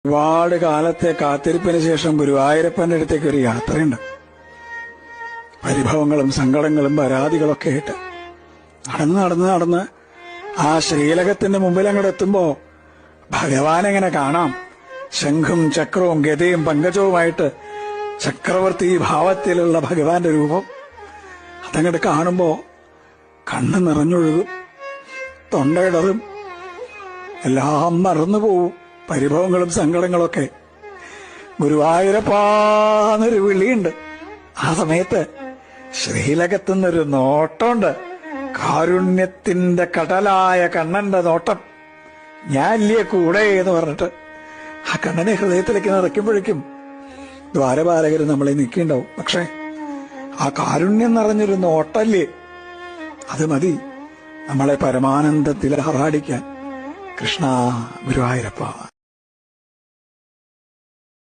ഒരുപാട് കാലത്തെ കാത്തിരിപ്പിന് ശേഷം ഗുരുവായൂരപ്പന്റെ അടുത്തേക്ക് ഒരു യാത്രയുണ്ട്. പരിഭവങ്ങളും സങ്കടങ്ങളും പരാതികളൊക്കെ ആയിട്ട് നടന്ന് ആ ശ്രീലകത്തിന്റെ മുമ്പിൽ അങ്ങോട്ട് എത്തുമ്പോ ഭഗവാനെങ്ങനെ കാണാം. ശംഖും ചക്രവും ഗതയും പങ്കജവുമായിട്ട് ചക്രവർത്തി ഭാവത്തിലുള്ള ഭഗവാന്റെ രൂപം അതങ്ങോട്ട് കാണുമ്പോ കണ്ണ് നിറഞ്ഞൊഴുകും, തൊണ്ടയിടറും, എല്ലാം മറന്നുപോവും. പരിഭവങ്ങളും സങ്കടങ്ങളൊക്കെ. ഗുരുവായൂരപ്പാന്നൊരു വിളിയുണ്ട്. ആ സമയത്ത് ശ്രീലകത്തുനിന്നൊരു നോട്ടമുണ്ട്. കാരുണ്യത്തിന്റെ കടലായ കണ്ണന്റെ നോട്ടം. ഞാൻ ഇല്ലേ കൂടെ എന്ന് പറഞ്ഞിട്ട് ആ കണ്ണനെ ഹൃദയത്തിലേക്ക് നിറയ്ക്കുമ്പോഴേക്കും ദ്വാരപാലകർ നമ്മളെ നിൽക്കിണ്ടാവും. പക്ഷെ ആ കാരുണ്യം നിറഞ്ഞൊരു നോട്ടല്ലേ, അത് മതി നമ്മളെ പരമാനന്ദത്തിൽ ആറാടിക്കാൻ. കൃഷ്ണ ഗുരുവായൂരപ്പ.